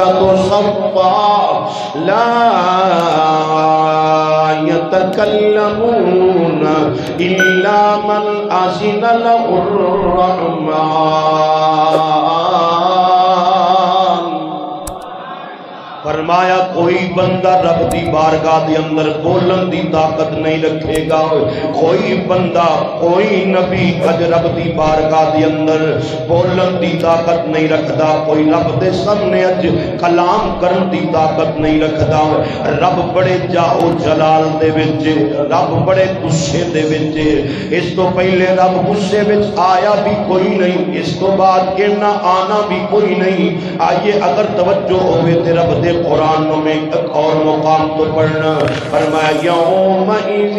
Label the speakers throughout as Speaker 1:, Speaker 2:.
Speaker 1: الملائکۃ صفا لا يتكلمون إلا من أذن له الرحمن. فرمایا کوئی بندہ رب دی بارگاہ دے اندر بولن دی طاقت نہیں رکھے گا. کوئی بندہ کوئی نبی اج رب دی بارگاہ دے اندر بولن دی طاقت نہیں رکھدا. کوئی رب دے سامنے اج کلام کرن دی طاقت نہیں رکھدا. رب بڑے جاؤ جلال دے وچ, رب بڑے غصے دے وچ. اس تو پہلے رب غصے وچ آیا بھی کوئی نہیں, اس تو بعد کہنا آنا بھی کوئی نہیں. آئیے اگر توجہ ہوئے تے رب دے قرآن میں ایک اور مقام تو پڑھنا. فرمایا یومئذ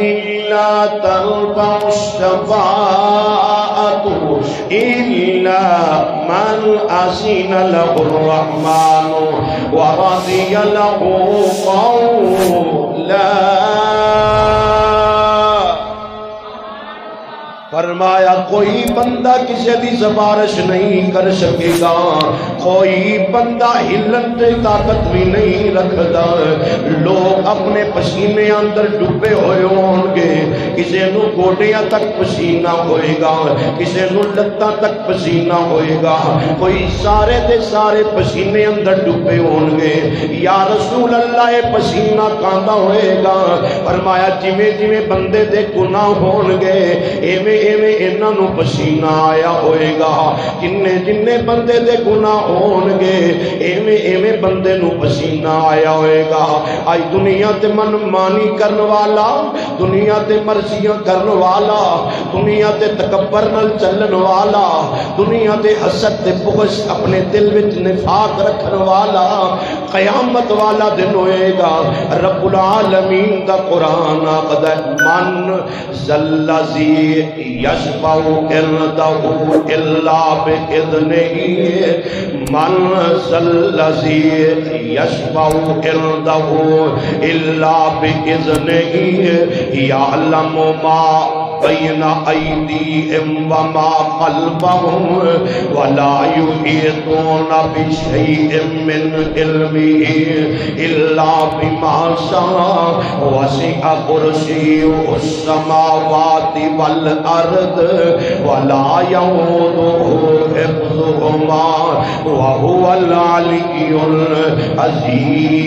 Speaker 1: لا تنفع الشفاعۃ الا من اذن له الرحمن ورضي له قولا. فرمایا کوئی بندہ کسی دی سفارش نہیں کر سکے گا, کوئی بندہ ہلن تے طاقت بھی نہیں رکھدا. لوگ اپنے پسینے اندر ڈوبے ہوئے ہون گے, کسی نو گوڈیاں تک پسینہ ہوئے گا, کسی نو لتاں تک پسینہ ہوئے گا, کوئی سارے دے سارے پسینے اندر ڈوبے ہون گے. یا رسول اللہ اے پسینہ کاندا ہوئے گا. فرمایا جویں جویں بندے دے گناہ ہون گے ایویں ایویں انہاں نو پسینہ آیا ہوئے گا. جننے جننے بندے دے گناہ ہون گے ایویں ایویں بندے نو پسینہ آیا ہوئے گا. آج دنیا تے من مانی کرن والا, دنیا تے مرضیاں کرن والا, دنیا تے تکبر نال چلن والا, دنیا تے حسد تے بغض اپنے دل وچ نفاق رکھن والا, قیامت والا دن ہوئے گا. رب العالمین دا قرآن آقدہ من ذلذی یشفع عنده الا بإذنه, من ذلذی یشفع عنده الا بإذنه, یعلم ما بین ایدیہم وما خلفہم ولا یحیطون بشیء من علمہ الا بما شاء وسع کرسیہ السماوات والارض ولا یؤودہ حفظہما وہو العلی العظیم.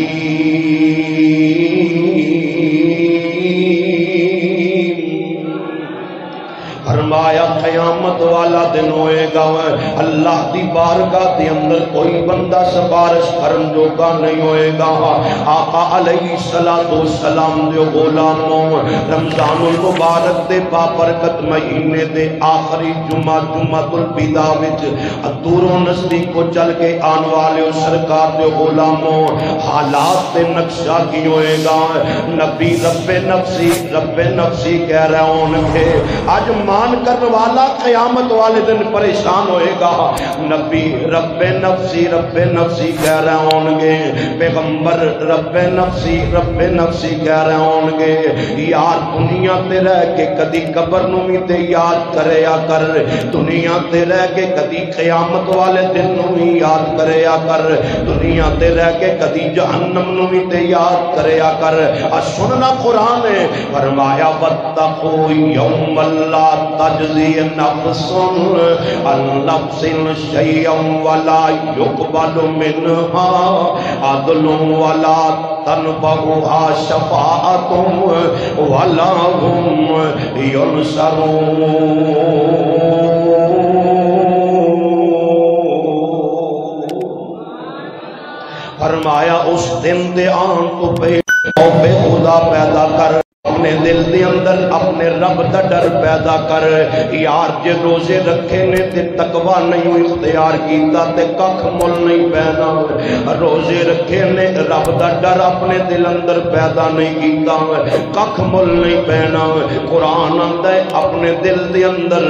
Speaker 1: فرمایا قیامت والا دن ہوئے گا, اللہ دی بارگاہ دے اندر کوئی بندہ سفارش کرن جوگا نہیں ہوئے گا. آقا علیہ السلام دے غلاموں, رمضان المبارک دے بابرکت مہینے دے آخری جمعہ جمعۃ الوداع وچ دور و نزدیک کو چل کے آن والے سرکار دے غلاموں, حالات دے نقشہ کی ہوئے گا. نبی رب نفسی کہہ رہے ہوں گے. آج مان کرنے والا قیامت والے دن پریشان ہوئے گا. نبی رب نفسی کہہ رہے ہوں گے. پیغمبر رب نفسی کہہ رہے ہوں گے. یار دنیا تے رہ کے کدی قبر نو بھی تے یاد کرے یا کر, دنیا تے رہ کے کدی قیامت والے دن نو بھی یاد کرے یا کر, دنیا تے رہ کے کدی جہنم نو بھی تے یاد کرے یا کر. سننا قرآن ہے. فرمایا واتقوا یوم لا تجزی نفس عن نفس شیئا ولا یقبل منها عدل ولا تنفعها شفاعۃ ولا هم ینصرون. فرمایا اس دن دے آن تو پہلے خدا پیدا کر, اپنے دل دے اندر اپنے رب دا ڈر پیدا کر. یار جے روزے رکھے نے تے تقوی نہیں اختیار کیتا تے ککھ مل نہیں پینا. روزے رکھے نے رب دا ڈر اپنے دل اندر پیدا نہیں کیتا, ککھ مل نہیں پینا. قرآن آندا ہے اپنے دل دے اندر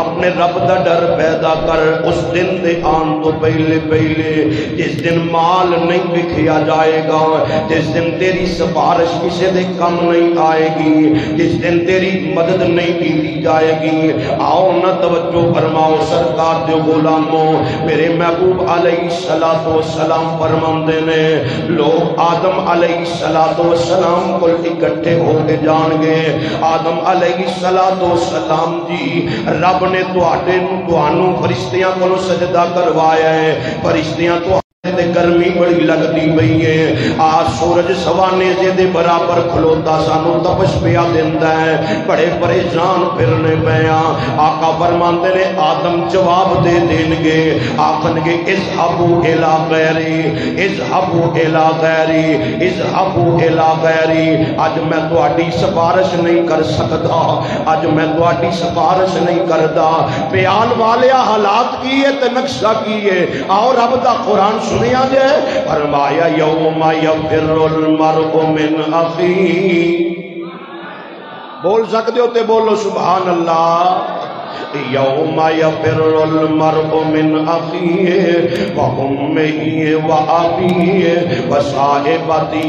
Speaker 1: اپنے رب دا ڈر پیدا کر. اس دن دے آن تو پہلے جس دن مال نہیں بکھیا جائے گا, جس دن تیری سفارش کسی دے کم نہیں آئے جائے گی، جس دن تیری مدد نہیں کی جائے گی۔ آؤ نہ توجہ فرماؤ سرکار دے غلاموں، میرے محبوب علیہ السلام فرماندے نے لوگ آدم علیہ السلام کو اکٹھے ہو کے جان گے۔ آدم علیہ السلام جی رب نے تانوں فرشتیاں کو سجدہ کروایا ہے، فرشتیاں تو گرمی بڑی لگتی پئی ہے، آج سورج سوانے دے برابر کھلوتا سانو تپش پیا دیندا ہے، بڑے پریشان پھرنے پیا۔ آقا فرماندے نے آدم جواب دے دین گے، آکھن گے اذهبوا الی غیری، اذهبوا الی غیری، اذهبوا الی غیری۔ اج میں تہاڈی سفارش نہیں کر سکدا، اج میں تہاڈی سفارش نہیں کردا۔ پیال والیا حالات کی ہے تے نقشہ کی ہے، آؤ رب دا قرآن سنیا جائے۔ فرمایا یوم یفر المرء من اخیہ، بول سکتے ہو تے بولو سبحان اللہ۔ یوم یفر المرء من اخیہ وامہ وابیہ وصاحبتہ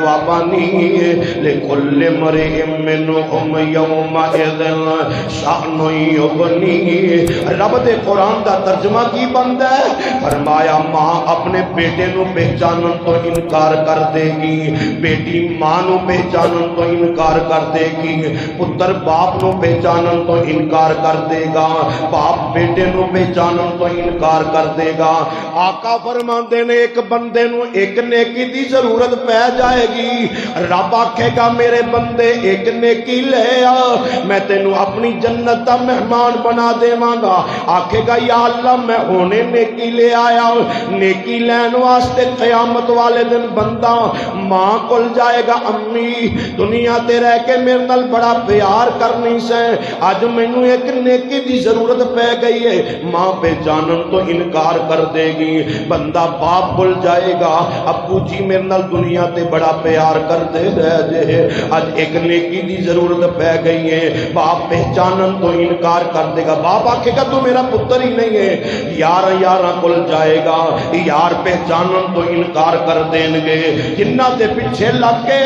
Speaker 1: وبنیہ لکل امرئ منہم یومئذ شأن یغنیہ۔ رب دے قرآن دا ترجمہ کی بندا ہے؟ فرمایا ماں اپنے بیٹے نو پہچانن تو انکار کر دے گی، بیٹی ماں نو پہچانن تو انکار کر دے گی، پتر باپ نو پہچانن تو انکار کر دے گا، باپ بیٹے نو پہچانن تو انکار کر دے گا۔ آقا فرماندے نے ایک بندے نو ایک نیکی دی ضرورت پہ جائے گی، رب آکھے گا میرے بندے ایک نیکی لے آ، میں تینو اپنی جنت دا مہمان بنا دیواں گا۔ آکھے گا یا اللہ میں ہونے نیکی لے آیا، نیکی لین واسطے قیامت والے دن بندہ ماں کول جائے گا، امی دنیا تے رہ کے میرے نال بڑا پیار کرنی سے، اج مینوں ایک نیکی دی ضرورت پہ گئی ہے، ماں پہچانن تو انکار کر دے گی۔ بندہ باپ کول جائے گا، ابو جی میرے نال دنیا تے بڑا پیار کر دے رہے، اج ایک نیکی دی ضرورت پہ گئی ہے، باپ پہچانن تو انکار کر دے گا، باپ آکھے گا تو میرا پتر ہی نہیں ہے۔ یاراں کول جائے گا، یار پہچانن تو انکار کر دین گے، جنہ دے پیچھے لگ کے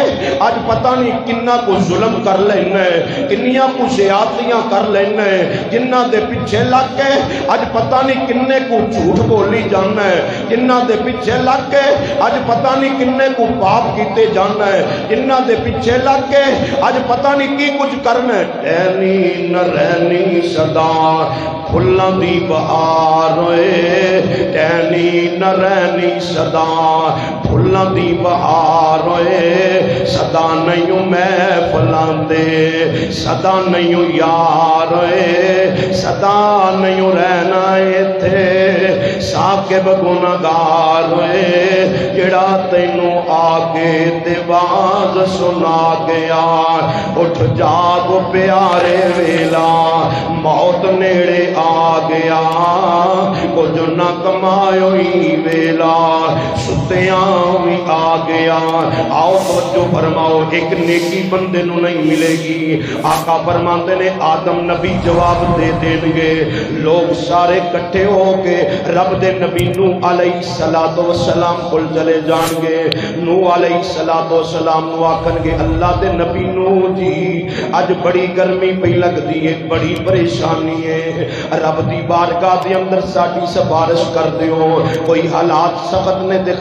Speaker 1: اج پتہ نہیں کنا کو ظلم کر لینا ہے، کنیاں کو زیادتیاں کر لینا ہے، جنہ دے پیچھے لگ کے اج پتہ نہیں کنے کو جھوٹ بولی جانا ہے، جنہ دے پیچھے لگ کے اج پتہ نہیں کنے کو پاپ کیتے جانا ہے، جنہ دے پیچھے لگ کے اج پتہ نہیں کی کچھ کرنا ہے۔ رہنی نہ رہنی صدا پھلاں دی بہار ہوئے، رہنی نہ رہنی صدا پھلاں دی بہار ہوئے، صدا نہیں محفلاں دے، صدا نہیں یار ہوئے، صدا نہیں رہنا ایتھے ساکب گناہگار ہوئے، جڑا تینوں آگے تے باز سنا گیا، اٹھ جاگ پیارے ویلا موت نیڑے آ گیا، کچھ نہ کمائیو ہی ویلا ستیاں بھی آ گیا۔ آؤ توجہ فرماؤ، ایک نیکی بندے نو نہیں ملے گی۔ آقا فرماندے نے آدم نبی جواب دے دیں گے، لوگ سارے کٹھے ہو کے رب دے نبی نوح علیہ السلام کل چلے جان گے۔ نوح علیہ السلام نو آکھن گے اللہ دے نبی نوح جی اج بڑی گرمی پئی لگ دی ہے، بڑی پریشانی ہے، رب دی بارگاہ دے اندر ساڈی سفارش کر دیو، کوئی حالات سخت نے تے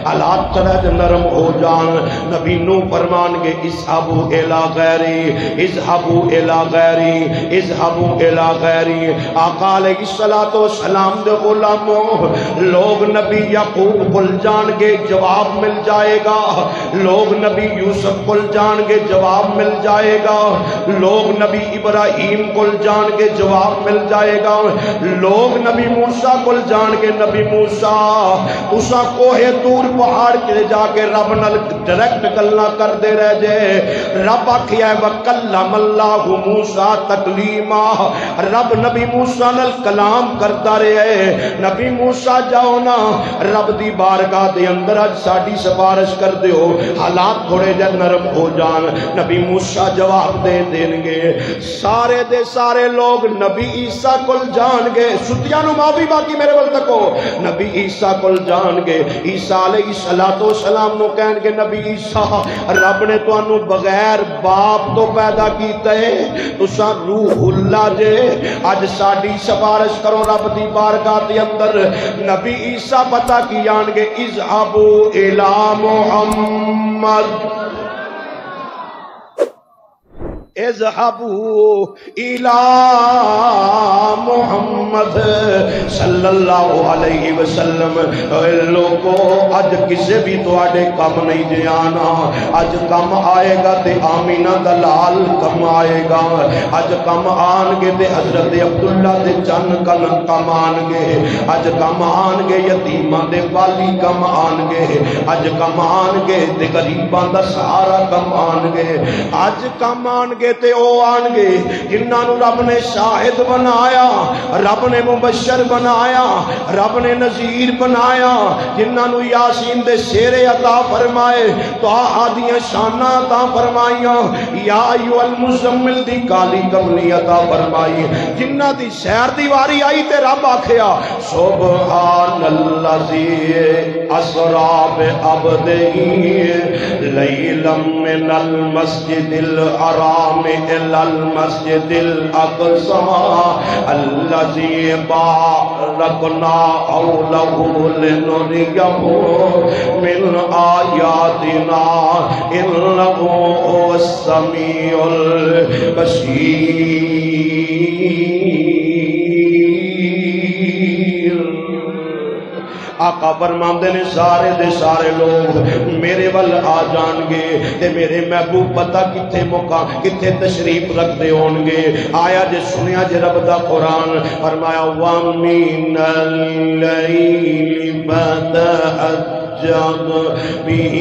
Speaker 1: حالات تھوڑا نرم ہو جان۔ نبی نوح فرمان گے اذهبوا الی غیری، اذهبوا الی غیری، اذهبوا الی غیری۔ آقا علیہ السلام دے غلاموں، لوگ نبی یعقوب کل جان گے جواب مل جائے گا، لوگ نبی یوسف کل جان گے جواب مل جائے گا، لوگ نبی ابراہیم کل جان گے جواب مل جائے گا، لوگ نبی موسیٰ کل جان گے نبی موسیٰ تساں کوہ طور پہاڑ کے جا کے رب نال ڈائریکٹ گلاں کر دے رہ جائے۔ رب آکھیا ہے وَكَلَّمَ اللَّهُ مُوسَىٰ تَكْلِيمًا، رب نبی موسیٰ نال کلام کرتا رہے۔ نبی موسیٰ جاؤ نا رب دی بارگاہ دے اندر اج ساڈی سفارش کر دیو، حالات تھوڑے جے نرم ہو جان۔ نبی موسیٰ جواب دے دیں گے، سارے دے سارے لوگ نبی عیسیٰ کل جان گے، ستیاں نو معافی باقی میرے ول تکو، نبی عیسیٰ کل جان گے، عیسیٰ علیہ السلام نو کہن کے نبی عیسیٰ رب نے تانوں بغیر باپ تو پیدا کیتا ہے تساں روح اللہ جے اج ساڈی سفارش کرو رب دی بارگاہ دے اندر نبی عیسیٰ پتہ کی جان گے اذهبوا الی محمد اذهبوا الى محمد صلی اللہ علیہ وسلم لوگو اج کسے بھی تواڈے کم نہیں جے آنا اج کم آئے گا تے آمینہ دا لال کم آئے گا اج کم آن گے تے حضرت عبداللہ دے چن کم آن گے اج کم آن گے یتیماں دے والی کم آن گے اج کم آن گے تے غریباں دا سہارا کم آن گے اج کم آن گے تے او آن گے جنہاں نو رب نے شاہد بنایا رب نے مبشر بنایا رب نے نذیر بنایا جنہاں نو یاسین دے سیرے عطا فرمائے تو آدیاں شانہ عطا فرمائیاں یا ایو المزمل دی کالی کملی عطا فرمائی جنہاں دی سیر دیواری آئی تے رب آکھیا سبحان اللذی اسرا بعبدہ لیلا من المسجد الحرام إلى المسجد الأقصى الذي باركنا حوله لنريه من آياتنا إنه هو السميع البصير آقا فرماندے نے سارے دے سارے لوگ میرے ول آ جان گے تے میرے محبوب پتہ کتھے مقام کتھے تشریف رکھتے ہون گے آیا جے سنیا جے رب دا قرآن فرمایا وَمِنَ اللَّيْلِ فَتَهَجَّدْ بِهِ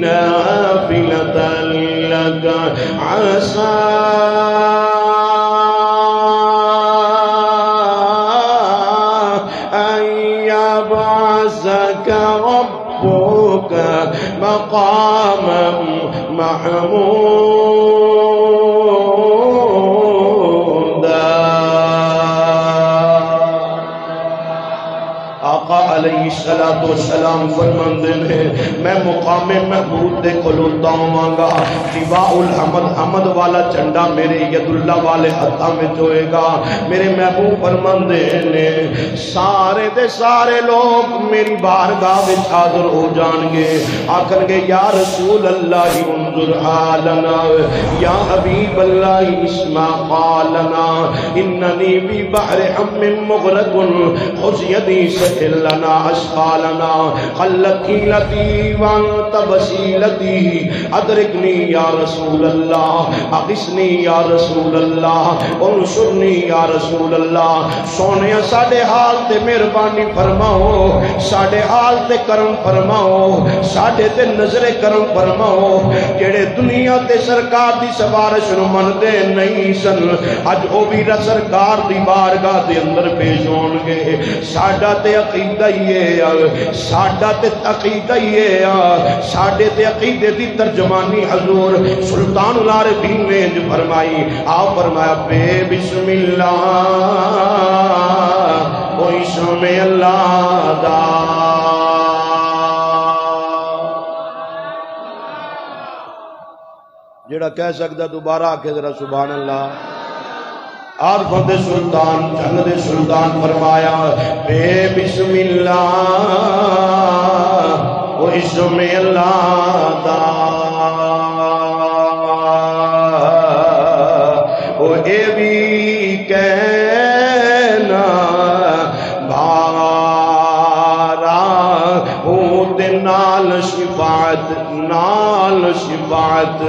Speaker 1: نَافِلَةً لَكَ عَسَىٰ ربك مقاما محمودا آقا علیہ السلام فرماندے نے میں مقام محمود دے کھلوتا ہوں گا لواء الحمد حمد والا چنڈا میرے ید اللہ والے ہتھاں میں ہوئے گا میرے محبوب فرماندے نے سارے دے سارے لوگ میری بارگاہ وچ حاضر ہو جان گے آکھن گے یا رسول اللہ انظر حالنا یا حبیب اللہ اسمع قالنا اننی بی بحر ہم مغرق خذ یدی سہل لنا اشقالنا خلت حیلتی وانت وسیلتی ادرکنی یا رسول اللہ اغثنی یا رسول اللہ انصرنی یا رسول اللہ سونے ساڑے حال تے مہربانی فرماؤ ساڑے حال تے کرم فرماؤ ساڑے تے نظر کرم فرماؤ جڑے دنیا تے سرکار دی سفارش نو من دے نہیں سن اج او بھی سرکار دی بارگاہ دے اندر پیش ہون گے ساڈا تے عقیدہ یہ ساڈا تے عقیدہ یہ ساڈے تے عقیدے دی ترجمانی حضور سلطان العارفین نے فرمائی آپ فرمایا بے بسم اللہ او اسم اللہ دا جڑا کہہ سکتا دوبارہ آکے ذرا سبحان اللہ عارفوں دے سلطان جنگ دے سلطان فرمایا بے بسم اللہ و اسم اللہ دا و اے بھی کہنا بارا ہوں دے نال شفاعت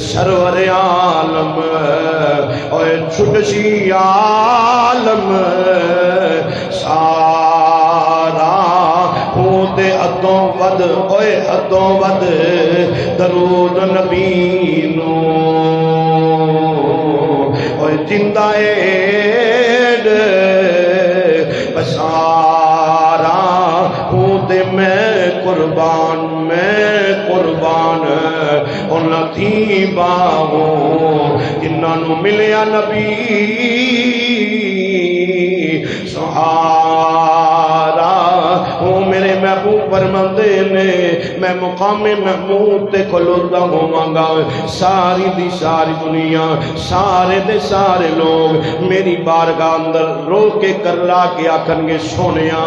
Speaker 1: سرور عالم اور چھٹشی عالم سارا ہوں دے ادوں ود اوے ادوں ود درود نبی نو اور جندہ ایڈ بسارا ہوں دے میں قربان ان تھی باہوں جنہاں نو ملیا نبی سہارا ہوں میرے فرماندے نے میں مقام محمود تے کھلوتا ہوواں گا، ساری دی ساری دنیا سارے دے سارے لوگ میری بارگاہ اندر رو کے کرلا کے آکھن گے سونیا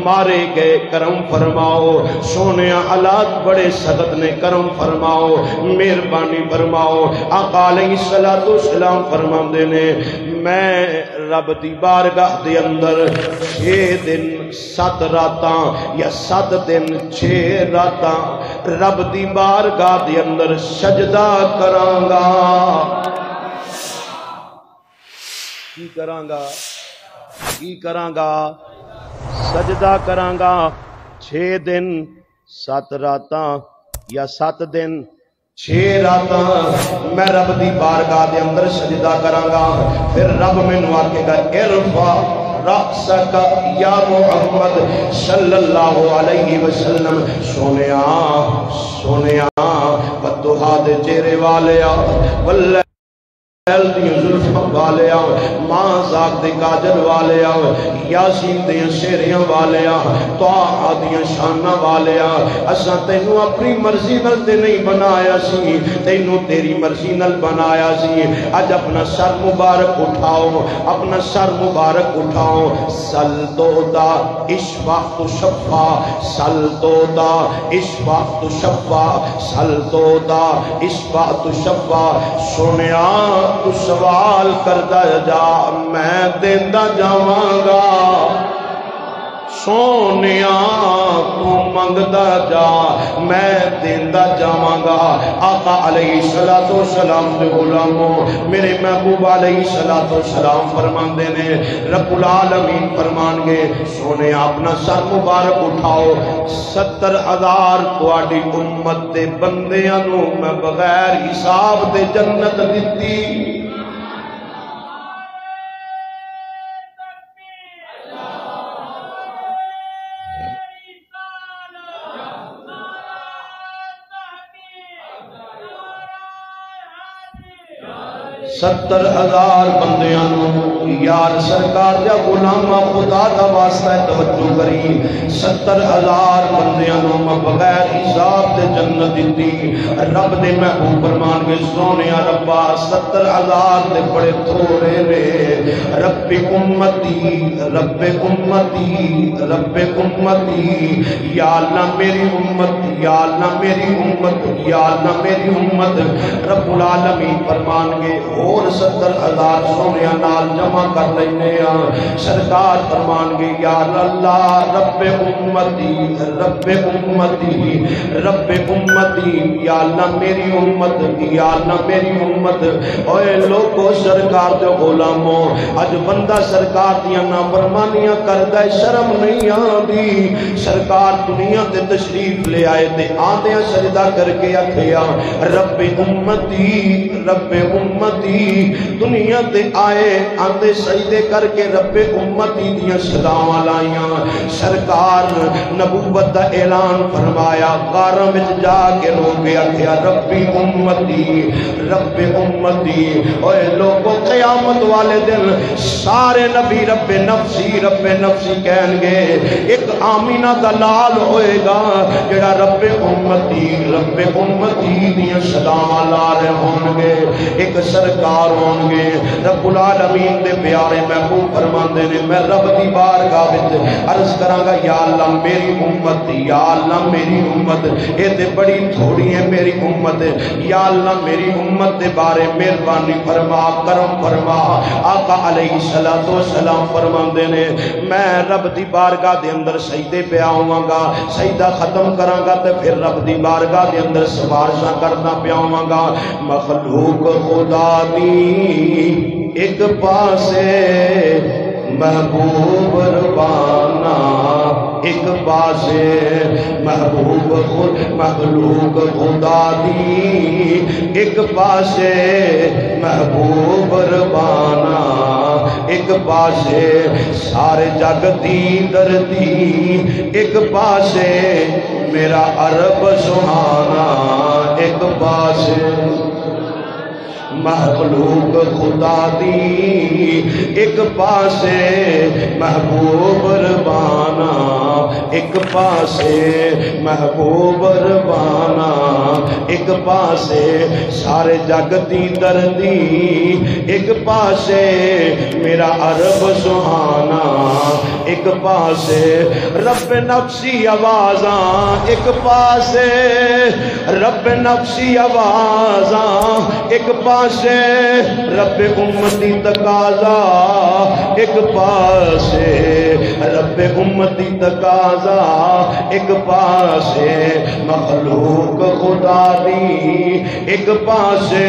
Speaker 1: مارے گئے کرم فرماؤ، سونیا حالات بڑے سخت نے کرم فرماؤ مہربانی فرماؤ۔ آقا علیہ السلام فرماندے نے میں رب دی بارگاہ دے اندر 6 دن 7 راتاں یا 7 دن 6 راتاں رب دی بارگاہ دے اندر سجدہ کراں گا۔ کی کراں گا؟ کی کراں گا؟ سجدہ کراں گا 6 دن 7 راتاں یا 7 دن 6 راتاں میں رب دی بارگاہ دے اندر سجدہ کراں گا۔ پھر رب مینوں آکھے گا ارفع رأسک یا محمد صلی اللہ علیہ وسلم، سونیا سونیا بدوہا دے چہرے والیا واللہ دیاں زلفاں والیا ماں ذات دے کاجل والیا یاسین دیاں شیریاں والیا طاہا دیاں شانہ والیا اساں تینوں اپنی مرضی نال تے نہیں بنایا سی، تینوں تیری مرضی نال بنایا سی۔ اج اپنا سر مبارک اٹھاؤ، اپنا سر مبارک اٹھاؤ، سل تو دا اشفا تو شفا، سل تو دا اشفا تو شفا، سل تو دا اشفا تو شفا، سونیا تو سوال کردا جا میں دیندا جاواں گا، سونیا تو منگدا جا میں دیندا جاواں گا۔ آقا علیہ السلام دے غلاموں میرے محبوب علیہ السلام فرماندے نے رب العالمین فرمان گے سونے اپنا سر مبارک اٹھاؤ، 70,000 تواڈی امت دے بندیاں نوں میں بغیر حساب دے جنت دتی۔ 70,000 بندیاں نوں یار سرکار دا غلامہ خدا دا واسطہ توجہ کری، 70,000 بندیاں نوں بغیر حساب تے جنت دتی۔ رب نے محبوب فرمان کے سونیا ربا 70,000 تے بڑے تھوڑے نے، رب امتی رب امتی رب امتی، یا اللہ میری امت یا اللہ میری امت یا اللہ میری امت۔ رب العالمین فرمان گے اور 70,000 سونیا نال جمع کر لینے ہیں، سرکار فرمان گے یا اللہ رب امتی رب امتی رب امتی، یا اللہ میری امت یا اللہ میری امت۔ اوے لوگو سرکار دے غلاموں اج بندہ سرکار دیاں نافرمانیاں کردا ہے، شرم نہیں آندی۔ سرکار دنیا تے تشریف لے آئے تے آندیاں سجدہ کر کے آکھیا رب امتی رب امتی، دنیا تے آئے آندے سجدے کر کے رب امتی دیاں صداواں لائیاں۔ سرکار نبوت دا اعلان فرمایا، غاراں وچ جا کے رو کے آکھیا رب امتی رب امتی۔ اوے لوگوں قیامت والے دن سارے نبی رب نفسی کہن گے، ایک آمینہ دا لال ہوئے گا جڑا رب امتی دیاں صداواں لا رہے ہون گے، ایک سرکار ہون گے۔ رب العالمین دے پیارے محبوب فرماندے نے میں رب دی بارگاہ وچ عرض کراں گا یا اللہ میری امت یا اللہ میری امت، اے تے بڑی تھوڑی ہے میری امت، یا اللہ میری امت دے بارے مہربانی فرما کرم فرما۔ آقا علیہ السلام فرماندے نے میں رب دی بارگاہ دے اندر سجدے پہ آواں گا، سجدہ ختم کراں گا تے پھر رب دی بارگاہ دے اندر سفارشاں کرنا پہ آواں گا۔ مخلوق خدا دی ایک پاسے محبوب ربانا، ایک پاسے مخلوق خدا دی ایک پاسے محبوب ربانا، ایک پاسے سارے جگ دی دردی، ایک پاسے میرا عرب سہانا، ایک پاسے مخلوق خدا دی ایک پاسے محبوب ربانا ایک پاسے محبوب ربانا ایک پاسے سارے جگ دی دردی ایک پاسے میرا عرب سہانا ایک پاسے رب نفسی آوازاں ایک پاسے رب نفسی آوازاں ایک پاسے رب امتی تقاضا ایک پاسے رب امتی تقاضا ایک پاسے مخلوق خدا دی ایک پاسے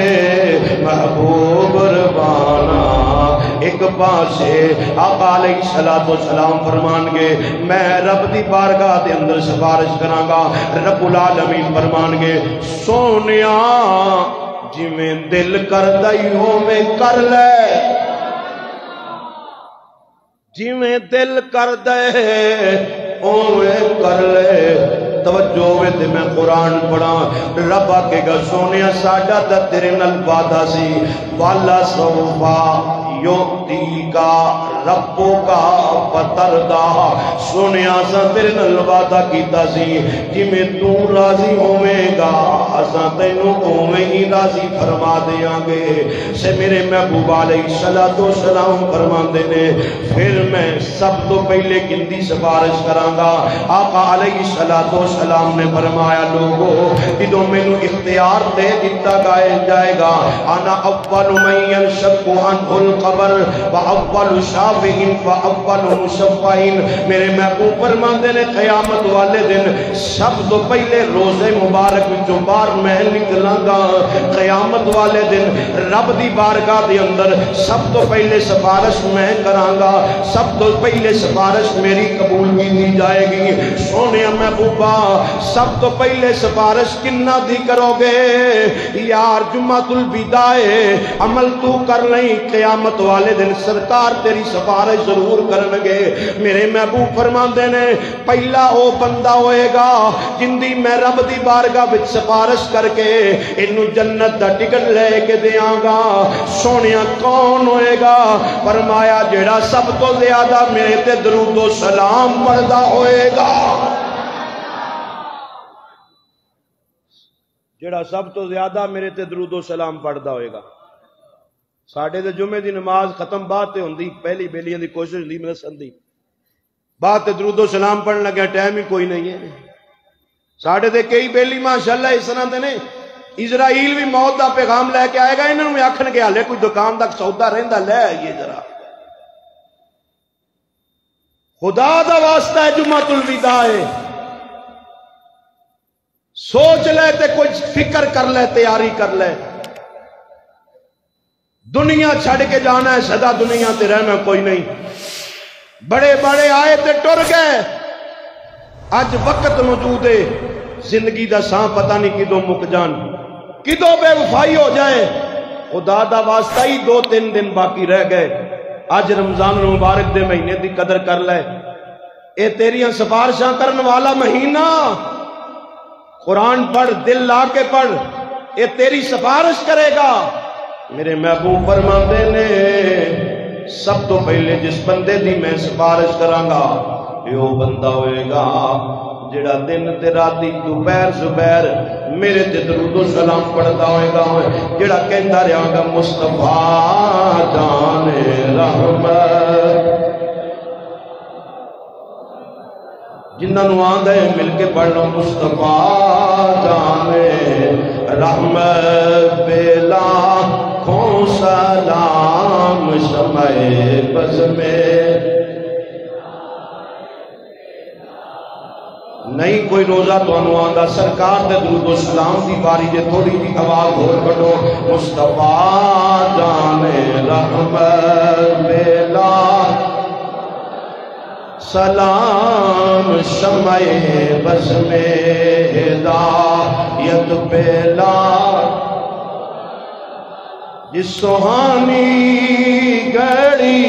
Speaker 1: محبوب ربانا ایک پاسے آقا علیہ السلام فرمان گے میں رب دی بارگاہ دے اندر سفارش کراں گا رب العالمین فرمان گے سونیا جی میں دل کر دائی ہو میں کر لے جی میں دل کر دے او میں کر لے توجہ ہوئے تے میں قرآن پڑھا رب آکے گا سونیا ساڑھا دا تیرے نل وعدہ سی والا سوفا یوتی کا ربو کا پتردہ سونیا سا تیرے نل وعدہ کیتا سی جی میں تو راضی ہوئے گا اساں تینوں ہوئے ہی راضی فرما دیاں گے سے میرے محبوب علیہ السلام فرمان دینے پھر میں سب تو پہلے گندی سفارش کراں گا آقا علیہ السلام نے فرمایا لوگو ادھو میں نو اختیار دے دیتا گائے جائے گا انا اول من ينشق عنه القبر واول شافع واول مشفع میرے محبوب فرماندے نے قیامت والے دن سب تو پہلے روزے مبارک وچوں باہر میں نکلاں گا قیامت والے دن رب دی بارگاہ دے اندر سب تو پہلے سفارش میں کراں گا سب تو پہلے سفارش میری قبول کی جائے گی سونے محبوبہ سب تو پہلے سفارش کنہ دی کرو گے یار جمعۃ الوداع عمل تو کر نہیں قیامت والے دن سرکار تیری سفارش ضرور کرنگے میرے محبوب فرماندے نے پہلا او بندہ ہوئے گا جندی میں رب دی بارگاہ بچ سفارش کر کے انہوں جنت دا ٹکٹ لے کے دیاں گا سونیا کون ہوئے گا فرمایا جیڑا سب تو زیادہ میرے تے درود و سلام پڑھدا ہوئے گا جیڑا سب تو زیادہ میرے تے درود و سلام پڑھدا ہوئے گا ساڑھے دے جمعے دی نماز ختم بات تے ہوندی پہلی بیلیاں دی کوشش ہوندی میں سندی بات تے درود و سلام پڑھن لگا ٹائم ہی کوئی نہیں ہے ساڑھے دے کئی بیلی ماشاءاللہ اس طرح دے نے اسرائیل بھی موت دا پیغام لے کے آئے گا انہوں میں آکھن کے حالے کوئی دکان دا سودا رہندا لے آئیے ذرا خدا دا واسطہ ہے جمعۃ الوداع ہے سوچ لے تے کچھ فکر کر لے تیاری کر لے دنیا چھڑ کے جانا ہے سدا دنیا تے رہنا کوئی نہیں بڑے بڑے آئے تے ٹر گئے اج وقت موجود ہے زندگی دا ساں پتہ نہیں کدو مک جان کدو بے وفائی ہو جائے خدا دا واسطہ ہی 2-3 دن باقی رہ گئے اج رمضان المبارک دے مہینے دی قدر کر لے اے تیریاں سفارشاں کرن والا مہینہ قرآن پڑھ دل لا کے پڑھ اے تیری سفارش کرے گا میرے محبوب فرماندے نے سب تو پہلے جس بندے دی میں سفارش کراں گا یہ بندہ ہوئے گا جڑا دن تے راتی دوپہر صبح میرے تے درود و سلام پڑھتا ہوئے گا جڑا کہندا رہا گا مصطفیٰ جان رحمت جنہاں نو آندا ہے مل کے پڑھ لو مصطفیٰ جان رحمت بلا کھوں سلام شمع بز میں نہیں کوئی روزہ تو انو آندا سرکار دے درود و سلام دی باری جے تھوڑی دی آواز اور بڑھو مصطفیٰ جان رحمت بلا سلام شمع بز میں ہدایت بلا جس سہانی گھڑی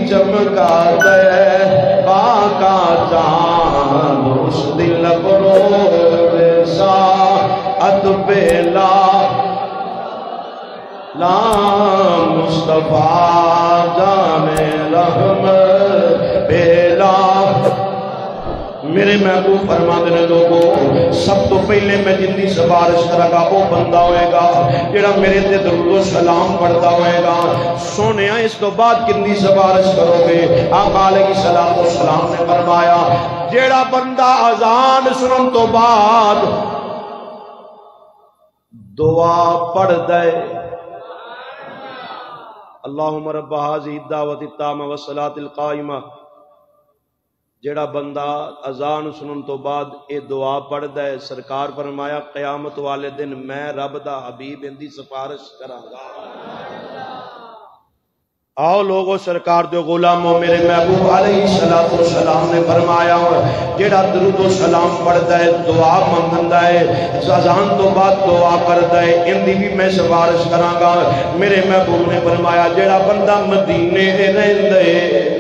Speaker 1: چمکا دے باقا جان اس دل برور ساعت بیلا لا مصطفیٰ جانے رحمت بیلا میرے محبوب فرماتے ہیں لوگوں سب تو پہلے میں جن کی سفارش کرا گا وہ بندہ ہوئے گا جڑا میرے تے درود و سلام پڑھتا ہوئے گا سونے اس تو بعد کن کی سفارش کرو گے آقا علیہ السلام نے فرمایا جڑا بندہ اذان سنن تو بعد دعا پڑھ دے اللہم رب هذه الدعوة التامة والصلاة القائمة جیڑا بندہ اذان سنن تو بعد اے دعا پڑھ دے سرکار فرمایا قیامت والے دن میں رب دا حبیب اندی سفارش کراں گا آؤ لوگو سرکار دے غلاموں میرے محبوب علیہ السلام نے فرمایا جیڑا درود و سلام پڑھتا ہے دعا منگندا ہے اذان تو بعد دعا کرتا ہے اندی بھی میں سفارش کراں گا میرے محبوب نے فرمایا جیڑا بندہ مدینے رہندا ہے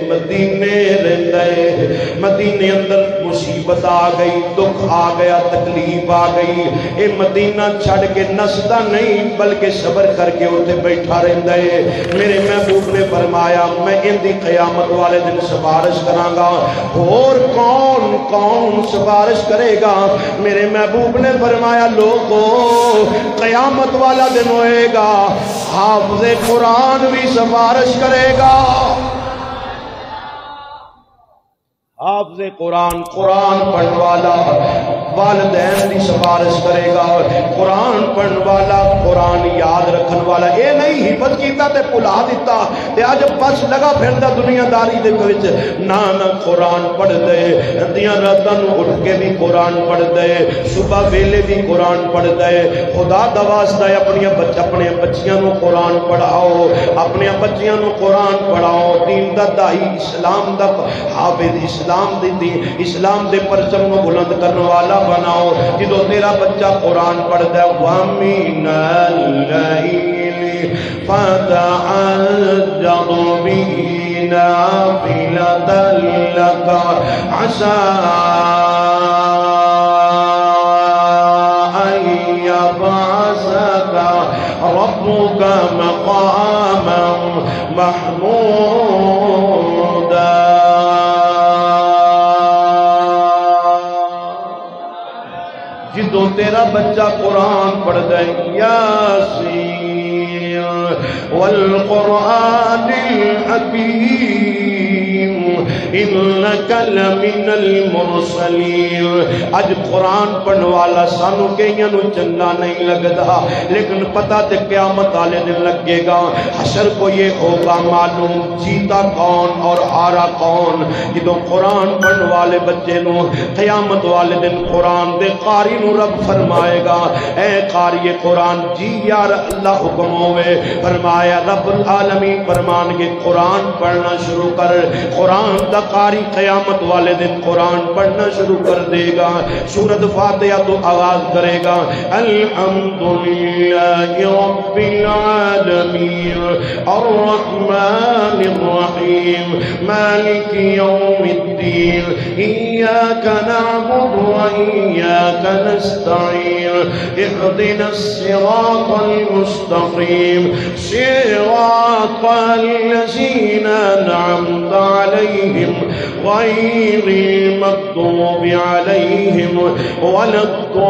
Speaker 1: مدینے اندر مصیبت آ گئی دکھ آ گیا تکلیف آ گئی اے مدینہ چھڑ کے نسدا نہیں بلکہ صبر کر کے اوتے بیٹھا رہندا ہے میرے محبوب نے فرمایا میں اندی قیامت والے دن سفارش کراں گا اور کون کون سفارش کرے گا میرے محبوب نے فرمایا لوگو قیامت والا دن ہوئے گا حافظ قرآن بھی سفارش کرے گا حافظ قرآن قرآن پڑھنے والا والدین دی سفارش کرے گا قرآن پڑھنے والا قرآن یاد رکھن والا اے نہیں حفظ کیتا تے بھلا دیتا تے اج بس لگا پھردا دنیا داری دے وچ نہ قرآن پڑھ دے ردیاں راتاں نوں اٹھ کے بھی قرآن پڑھ دے صبح ویلے بھی قرآن پڑھ دے خدا دا واسطہ اپنے بچیاں نوں قرآن پڑھاؤ اپنے بچیاں نوں قرآن پڑھاؤ دین دا دائی اسلام دا حافظ اسلام دے پرچم نو بلند کرنے والا بناؤ جدو تیرا بچہ قرآن پڑھتا ہے وَمِنَ اللَّيْلِ فَتَعَجَّضْ بِهِ نَافِلَةً لَكَ عَسَىٰ أَن يَبْعَثَكَ رَبُّكَ مَقَامًا مَحْمُودًا جدو تیرا بچہ قرآن پڑھ دے یاسین والقرآن الحکیم انکا لمن المرسلین اج قرآن پڑھنے والا سانو کئیاں نو چنگا نہیں لگدا لیکن پتہ تے قیامت والے دن لگے گا حشر کو یہ ہوگا معلوم جیتا کون اور ہارا کون جدو قرآن پڑھنے والے بچے نو قیامت والے دن قرآن دے قاری نو رب فرمائے گا اے قاری قرآن جی یار اللہ حکم ہوئے فرمایا رب العالمین فرمان کے قرآن پڑھنا شروع کر قرآن دا قاری قیامت والے دن قرآن پڑھنا شروع کر دے گا سورۃ فاتحہ تو آغاز کرے گا الحمدللہ رب العالمین الرحمن الرحیم مالک یوم الدین ایاک نعبد و ایاک نستعین اهدنا الصراط المستقیم صراط الذین انعمت علیہم غیر المغضوب علیہم ولا الضالین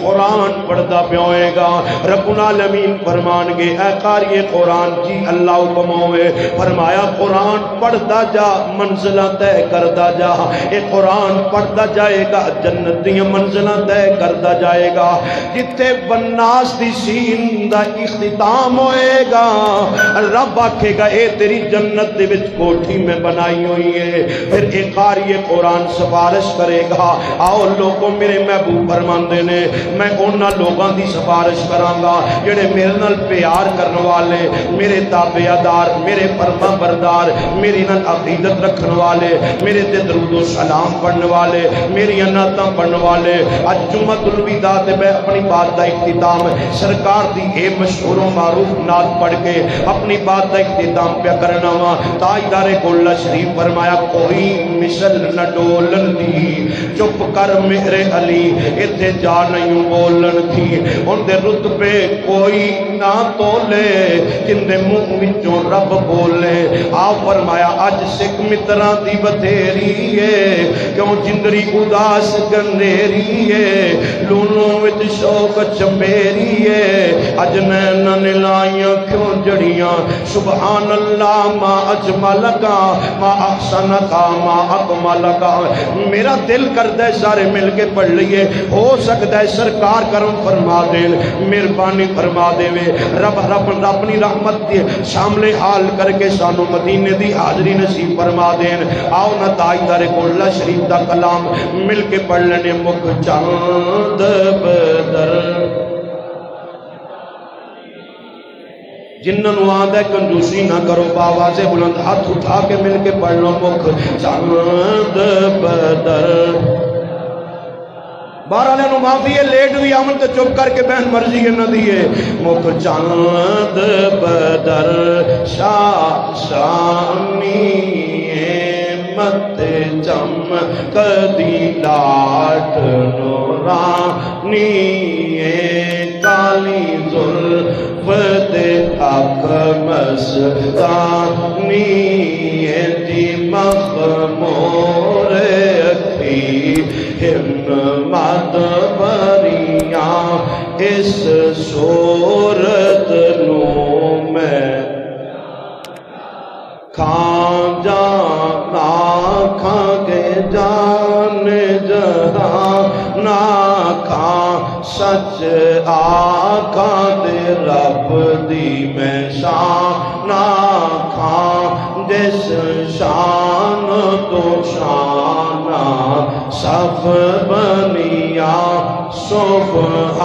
Speaker 1: قرآن پڑھتا پیوئے گا رب العالمین فرمان گے اے قاری قرآن جی اللہ حکم ہوئے فرمایا قرآن پڑھتا جا منزلہ طے کرتا جا اے قرآن پڑھتا جائے گا جنت دی منزلہ طے کرتا جائے گا جتے بناس دی سین دا اختتام ہوئے گا رب آکھے گا اے تیری جنت دے وچ کوٹھی میں بنائی ہوئی ہے پھر اے قاری قرآن سفارش کرے گا آؤ لوگوں میرے محبوب فرماندے نے میں انہاں لوگوں کی سفارش کرانگا جڑے میرے نال پیار کرنے والے، میرے تابعدار، میرے فرما بردار، میری نال عقیدت رکھنے والے، میرے تے درود و سلام پڑھنے والے، میری نعتاں پڑھنے والے۔ اج جمعۃ الوداع تے میں اپنی بات دا اختتام سرکار دی اے مشہور و معروف نعت پڑھ کے اپنی بات دا اختتام پہ کرنا وا۔ تاجدار کولہ شریف فرمایا کوئی مثل نہ ڈولن دی، چپ کر میرے علی ایتھے جا نہیں بولن تھی، ان دے رتبے کوئی نہ تولے جن دے منہ وچوں رب بولے۔ آپ فرمایا اج سکھ متراں دی بتھیری ہے، کیوں جندری اداس گندیری ہے، لونوں وچ شوق چمبیری ہے، اج نیناں نے لائیاں کیوں جڑیاں، سبحان اللہ ما اجمل کا ما احسن کا ما اکمل کا۔ میرا دل کرتا ہے سارے مل کے پڑھ لئیے، ہو سکتا ہے سرکار کرم فرما دے، مہربانی فرما دے، رب اپنی رحمت دی شامل حال کر کے سانو مدینے دی حاضری نصیب فرما دین۔ آؤ نہ تاجدار کولہ شریف دا کلام مل کے پڑھ لینے۔ مکھ چاند بدر جنہوں آدھا کنجوسی نہ کرو، باواز بلند ہاتھ اٹھا کے مل کے پڑھ لو۔ مکھ چاند بدر بارہ لینو معافی ہے، لیٹ بھی آمن تو چپ کر کے بہن مرضی کے نہ دیئے۔ مکھ چاند بدر شانی مت چمک دی لاٹ نورانی کالی ظلف دے حق مستانی دی مخمور اکھی ہمت بریاں اس صورت نو میں کھان جانا کھان گے جان جہاں نہ کھان سچ آقا دے رب دی میں شان نہ کھان جس شان تو شانہ صف بنیا صبح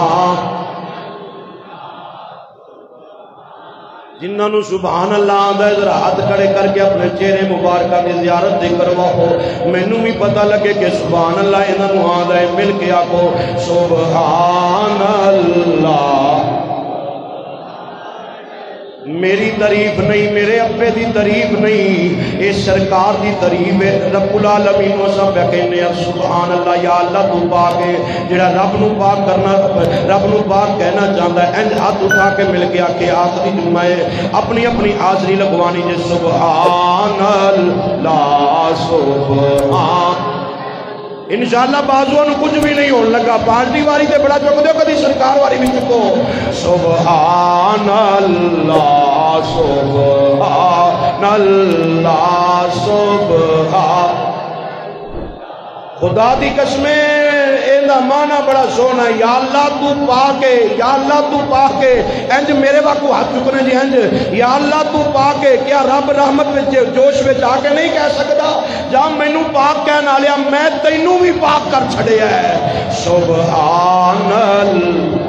Speaker 1: جنہوں سبحان اللہ آدھا ہے ذرا ہاتھ کھڑے کر کے اپنے چہرے مبارکہ کی زیارت دے کرواؤ، مینوں بھی پتہ لگے کہ سبحان اللہ انہوں آدھا ہے مل کے آکو سبحان اللہ۔ میری تعریف نہیں، میرے اپنے دی تعریف نہیں، اے سرکار دی تعریف ہے۔ رب العالمین و سب کہنے ہیں سبحان اللہ، یا اللہ تو پاک ہے۔ جڑا رب نو پاک کرنا، رب نو پاک کہنا چاہتا ہے، انج ہاتھ اٹھا کے مل کے آکے آخری جمعہ ہے اپنی اپنی حاضری لگوانی جے سبحان اللہ سبحان۔ انشاءاللہ بازوان کچھ بھی نہیں ہونے لگا، پانچی واری تے بڑا چک دیو، کدھی سرکار واری بھی چکو۔ سبحان اللہ سبحان اللہ سبحان۔ خدا دی قسمیں ایندہ معنی بڑا سونا ہے، یا اللہ تو پاکے، یا اللہ تو پاکے۔ انج میرے واقعو ہاتھ چکنے جی انج، یا اللہ تو پاکے۔ کیا رب رحمت میں جوش میں جا کے نہیں کہہ سکتا جا مینوں پاک کہنا لیا میں تینوں بھی پاک کر چھڑے ہے۔ سبحان اللہ۔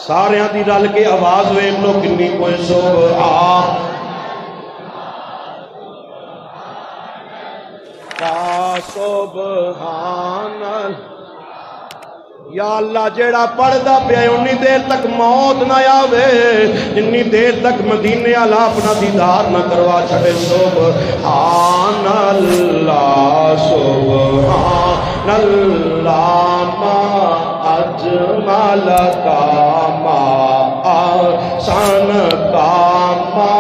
Speaker 1: سارے ہاں دی رل کے آواز ویکھ لو کنی کوئی سبحان سبحان یا اللہ جیڑا پڑھدا پیا انی دیر تک موت نہ آوے، جنی دیر تک مدینے والا اپنا دیدار نہ کروا چھڑے۔ سبحان اللہ سبحان اللہ ما اجمل کا ما احسن کا ما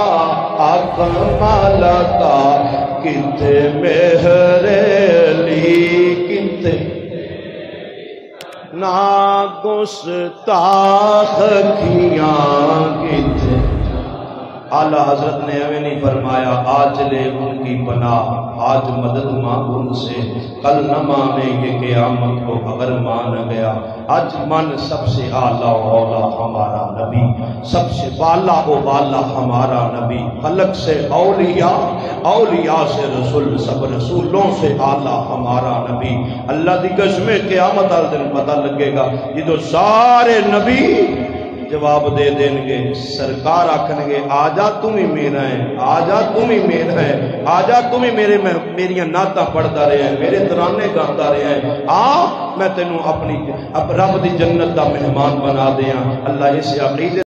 Speaker 1: اکمل کا، کتے مہر علی کتے نا گستاخ کیاں کتے اعلیٰ حضرت نے ہمیں نہیں فرمایا آج لے ان کی پناہ، آج مدد مانگ ان سے، کل نہ مانے یہ قیامت کو اگر مان گیا۔ آج من سب سے اعلیٰ و اولا ہمارا نبی، سب سے بالا و بالا ہمارا نبی، خلق سے اولیاء، اولیاء سے رسول، سب رسولوں سے اعلیٰ ہمارا نبی۔ اللہ دی قسم قیامت والے دن پتہ لگے گا یہ تو سارے نبی جواب دے دیں گے، سرکار آکھن گے آجا تم ہی میرا ہے، آجا تم ہی میرا ہے، آجا تم ہی میری نعتاں پڑھتا رہے ہیں، میرے ترانے گاتا رہے ہیں، میں تینوں اپنی رب دی جنت دا مہمان بنا دیاں۔ اللہ اس عقیدے